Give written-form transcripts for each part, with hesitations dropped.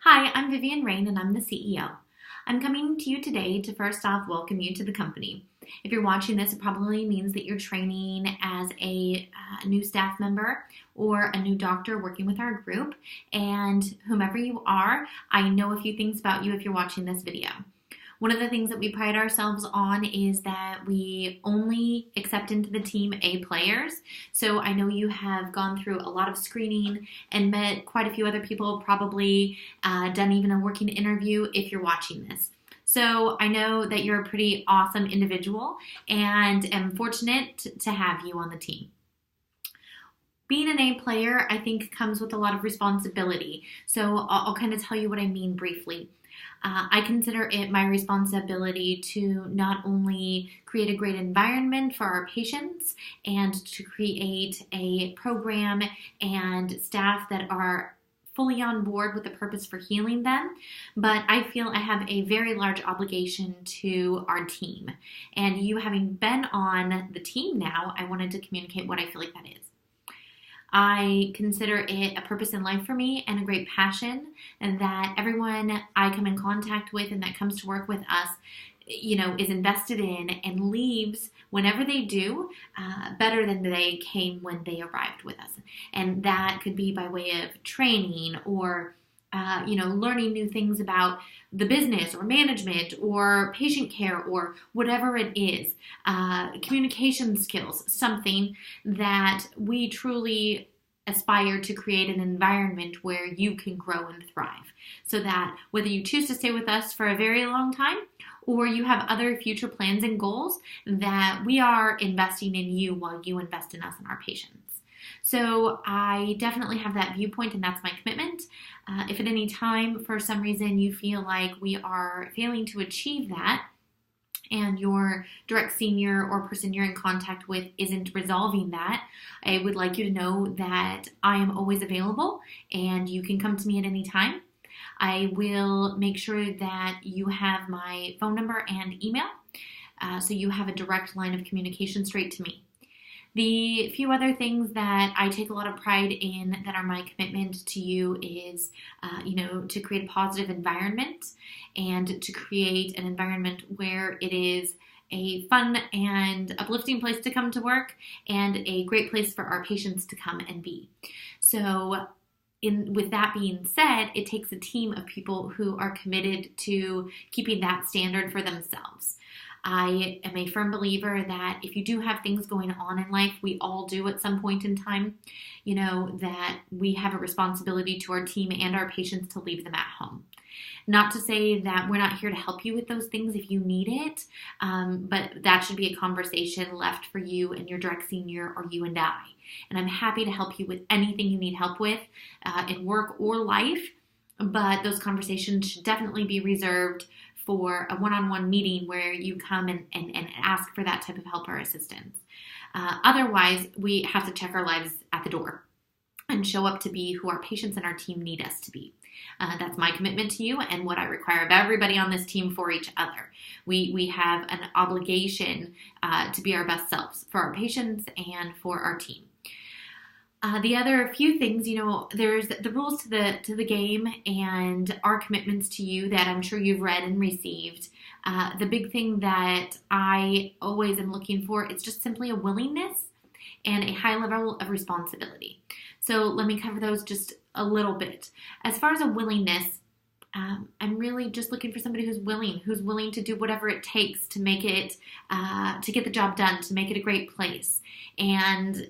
Hi, I'm Vivian Rain and I'm the CEO. I'm coming to you today to first off welcome you to the company. If you're watching this, it probably means that you're training as a new staff member or a new doctor working with our group. And whomever you are, I know a few things about you if you're watching this video. One of the things that we pride ourselves on is that we only accept into the team A players. So I know you have gone through a lot of screening and met quite a few other people, probably done even a working interview if you're watching this. So I know that you're a pretty awesome individual and am fortunate to have you on the team. Being an A player, I think, comes with a lot of responsibility. So I'll kind of tell you what I mean briefly. I consider it my responsibility to not only create a great environment for our patients and to create a program and staff that are fully on board with the purpose for healing them, but I feel I have a very large obligation to our team. And you having been on the team now, I wanted to communicate what I feel like that is. I consider it a purpose in life for me and a great passion, and that everyone I come in contact with and that comes to work with us, is invested in and leaves whenever they do better than they came when they arrived with us. And that could be by way of training or learning new things about the business or management or patient care or whatever it is, communication skills, something that we truly aspire to create an environment where you can grow and thrive. So that whether you choose to stay with us for a very long time or you have other future plans and goals, that we are investing in you while you invest in us and our patients. So I definitely have that viewpoint, and that's my commitment. If at any time, for some reason, you feel like we are failing to achieve that, and your direct senior or person you're in contact with isn't resolving that, I would like you to know that I am always available, and you can come to me at any time. I will make sure that you have my phone number and email, so you have a direct line of communication straight to me. The few other things that I take a lot of pride in that are my commitment to you is, to create a positive environment and to create an environment where it is a fun and uplifting place to come to work and a great place for our patients to come and be. So with that being said, it takes a team of people who are committed to keeping that standard for themselves. I am a firm believer that if you do have things going on in life, we all do at some point in time, that we have a responsibility to our team and our patients to leave them at home. Not to say that we're not here to help you with those things if you need it, but that should be a conversation left for you and your direct senior or you and I. And I'm happy to help you with anything you need help with in work or life, but those conversations should definitely be reserved for a one-on-one meeting where you come and ask for that type of help or assistance. Otherwise, we have to check our lives at the door and show up to be who our patients and our team need us to be. That's my commitment to you and what I require of everybody on this team for each other. We have an obligation to be our best selves for our patients and for our team. The other few things, there's the rules to the game and our commitments to you that I'm sure you've read and received. The big thing that I always am looking for is just simply a willingness and a high level of responsibility. So let me cover those just a little bit. As far as a willingness, I'm really just looking for somebody who's willing to do whatever it takes to make it, to get the job done, to make it a great place, and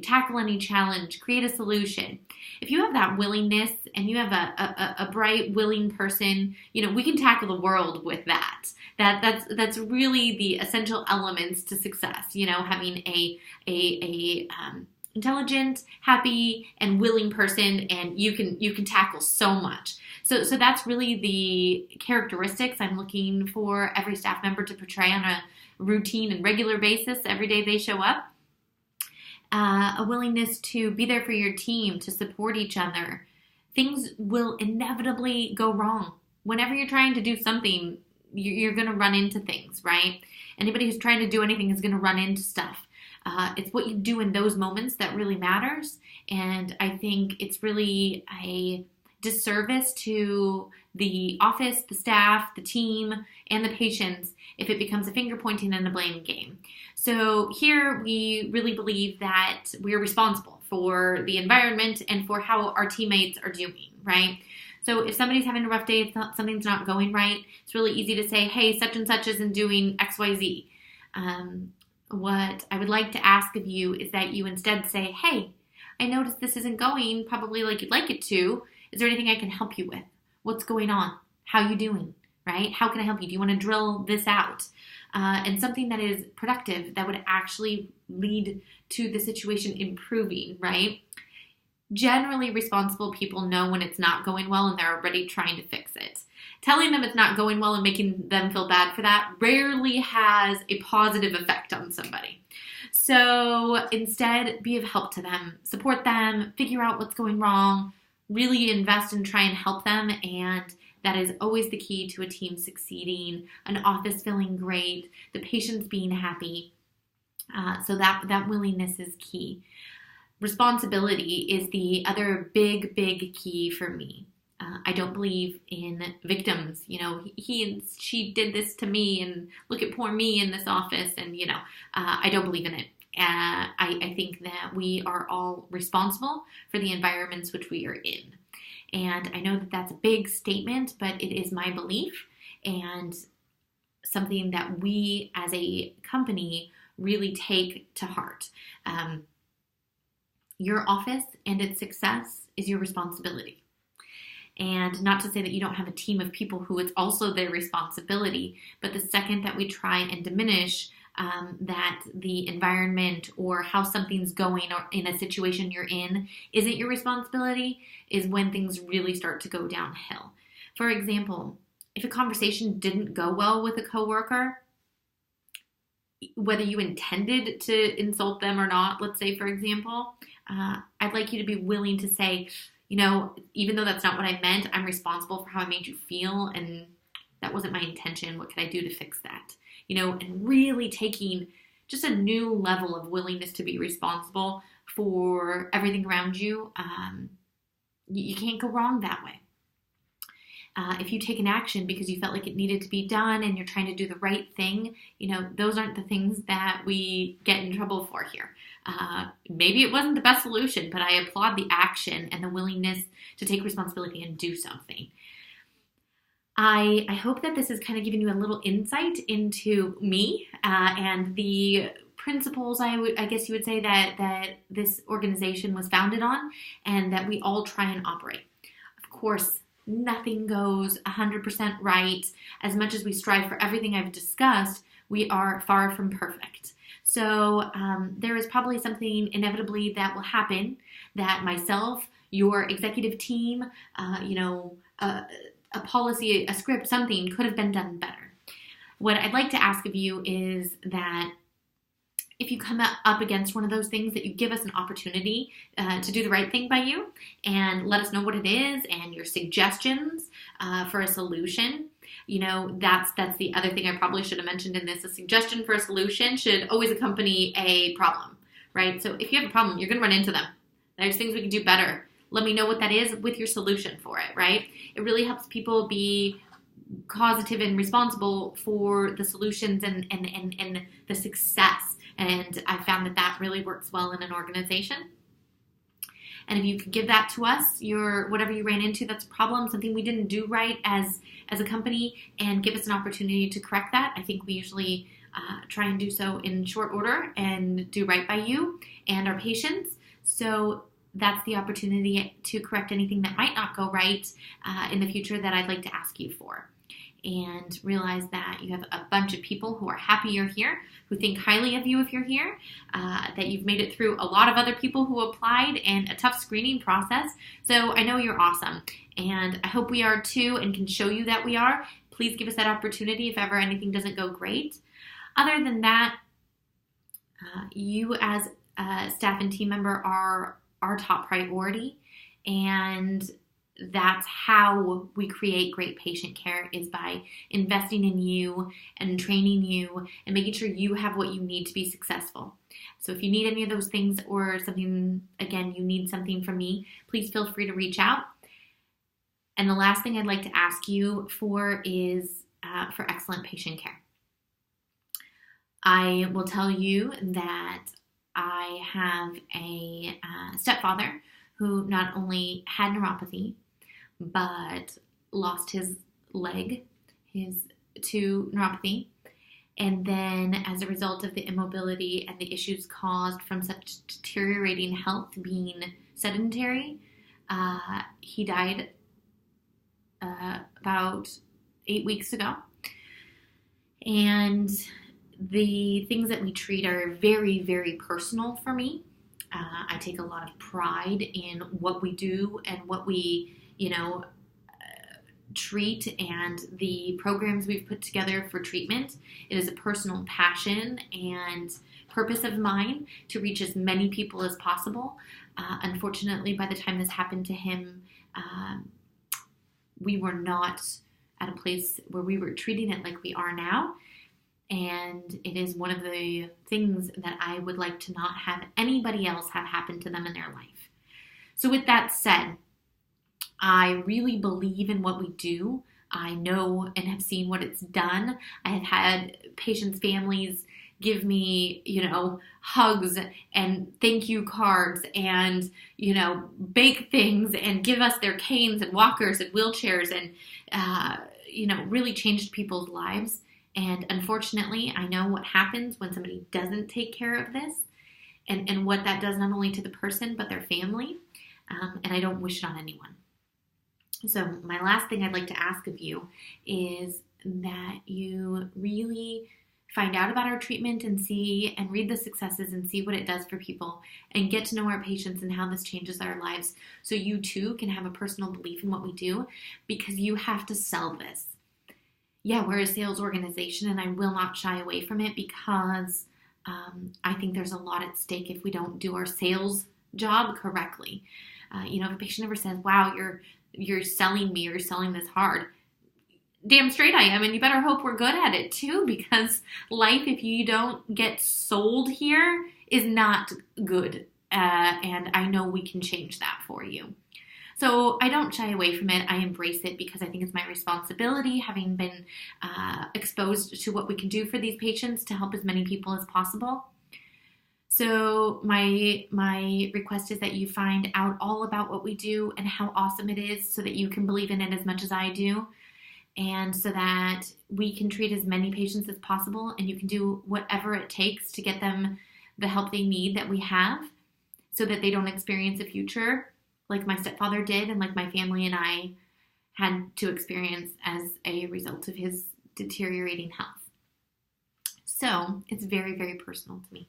tackle any challenge, create a solution. If you have that willingness and you have a bright, willing person, we can tackle the world with that. That's really the essential elements to success. Having a intelligent, happy, and willing person, and you can tackle so much. So that's really the characteristics I'm looking for every staff member to portray on a routine and regular basis every day they show up. A willingness to be there for your team, to support each other. Things will inevitably go wrong. Whenever you're trying to do something, you're going to run into things, right? Anybody who's trying to do anything is going to run into stuff. It's what you do in those moments that really matters. And I think it's really a disservice to the office, the staff, the team, and the patients if it becomes a finger pointing and a blame game. So here we really believe that we're responsible for the environment and for how our teammates are doing, right? So if somebody's having a rough day, if something's not going right, it's really easy to say, hey, such and such isn't doing XYZ. What I would like to ask of you is that you instead say, hey, I noticed this isn't going probably like you'd like it to. Is there anything I can help you with? What's going on? How you doing? Right? How can I help you? Do you want to drill this out? And something that is productive that would actually lead to the situation improving, right? Generally, responsible people know when it's not going well and they're already trying to fix it. Telling them it's not going well and making them feel bad for that rarely has a positive effect on somebody. So instead, be of help to them, support them, figure out what's going wrong, really invest and try and help them. And that is always the key to a team succeeding, an office feeling great, the patients being happy. So that willingness is key. Responsibility is the other big key for me. I don't believe in victims. He and she did this to me, and look at poor me in this office. And, I don't believe in it. I think that we are all responsible for the environments which we are in. And I know that that's a big statement, but it is my belief and something that we as a company really take to heart. Your office and its success is your responsibility. And not to say that you don't have a team of people who it's also their responsibility, but the second that we try and diminish that the environment or how something's going or in a situation you're in isn't your responsibility is when things really start to go downhill. For example, if a conversation didn't go well with a coworker, whether you intended to insult them or not, let's say, for example, I'd like you to be willing to say, even though that's not what I meant, I'm responsible for how I made you feel, and that wasn't my intention. What can I do to fix that? And really taking just a new level of willingness to be responsible for everything around you. You can't go wrong that way. If you take an action because you felt like it needed to be done and you're trying to do the right thing, those aren't the things that we get in trouble for here. Maybe it wasn't the best solution, but I applaud the action and the willingness to take responsibility and do something. I hope that this has kind of given you a little insight into me and the principles, I guess you would say, that this organization was founded on and that we all try and operate. Of course, nothing goes 100% right. As much as we strive for everything I've discussed, we are far from perfect. So there is probably something inevitably that will happen that myself, your executive team, a policy, a script, something could have been done better. What I'd like to ask of you is that if you come up against one of those things, that you give us an opportunity to do the right thing by you and let us know what it is and your suggestions for a solution. That's the other thing I probably should have mentioned in this. A suggestion for a solution should always accompany a problem, right? So if you have a problem, you're going to run into them. There's things we can do better. Let me know what that is with your solution for it, right? It really helps people be causative and responsible for the solutions and the success. And I found that really works well in an organization. And if you could give that to us, whatever you ran into that's a problem, something we didn't do right as a company, and give us an opportunity to correct that. I think we usually try and do so in short order and do right by you and our patients. So that's the opportunity to correct anything that might not go right in the future that I'd like to ask you for. And realize that you have a bunch of people who are happy you're here, who think highly of you if you're here, that you've made it through a lot of other people who applied and a tough screening process. So I know you're awesome, and I hope we are too, and can show you that we are. Please give us that opportunity if ever anything doesn't go great. Other than that, you as a staff and team member are our top priority, and that's how we create great patient care, is by investing in you and training you and making sure you have what you need to be successful. So if you need any of those things or something, again, you need something from me, please feel free to reach out. And the last thing I'd like to ask you for is for excellent patient care. I will tell you that I have a stepfather who not only had neuropathy, but lost his leg to neuropathy. And then as a result of the immobility and the issues caused from such deteriorating health, being sedentary, he died about 8 weeks ago. And the things that we treat are very, very personal for me. I take a lot of pride in what we do and what we, treat and the programs we've put together for treatment. It is a personal passion and purpose of mine to reach as many people as possible. Unfortunately, by the time this happened to him, we were not at a place where we were treating it like we are now. And it is one of the things that I would like to not have anybody else have happen to them in their life. So with that said, I really believe in what we do. I know and have seen what it's done. I have had patients' families give me, hugs and thank you cards and, bake things and give us their canes and walkers and wheelchairs and, really changed people's lives. And unfortunately, I know what happens when somebody doesn't take care of this and what that does not only to the person, but their family. And I don't wish it on anyone. So my last thing I'd like to ask of you is that you really find out about our treatment and see and read the successes and see what it does for people and get to know our patients and how this changes our lives so you too can have a personal belief in what we do, because you have to sell this. Yeah, we're a sales organization and I will not shy away from it because I think there's a lot at stake if we don't do our sales job correctly. If a patient ever says, wow, you're selling me or you're selling this hard, damn straight I am, and you better hope we're good at it too, because life, if you don't get sold here, is not good. And I know we can change that for you. So I don't shy away from it. I embrace it because I think it's my responsibility, having been exposed to what we can do for these patients to help as many people as possible. So my request is that you find out all about what we do and how awesome it is so that you can believe in it as much as I do, and so that we can treat as many patients as possible and you can do whatever it takes to get them the help they need that we have so that they don't experience a future like my stepfather did and like my family and I had to experience as a result of his deteriorating health. So it's very, very personal to me.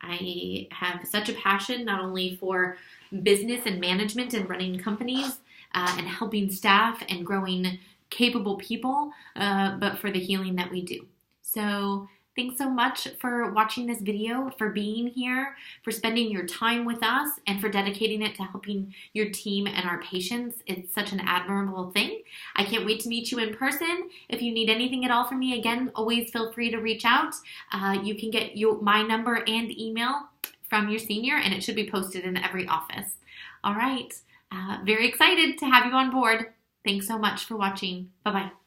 I have such a passion not only for business and management and running companies and helping staff and growing capable people, but for the healing that we do. So thanks so much for watching this video, for being here, for spending your time with us, and for dedicating it to helping your team and our patients. It's such an admirable thing. I can't wait to meet you in person. If you need anything at all from me, again, always feel free to reach out. You can get my number and email from your senior, and it should be posted in every office. All right. Very excited to have you on board. Thanks so much for watching. Bye-bye.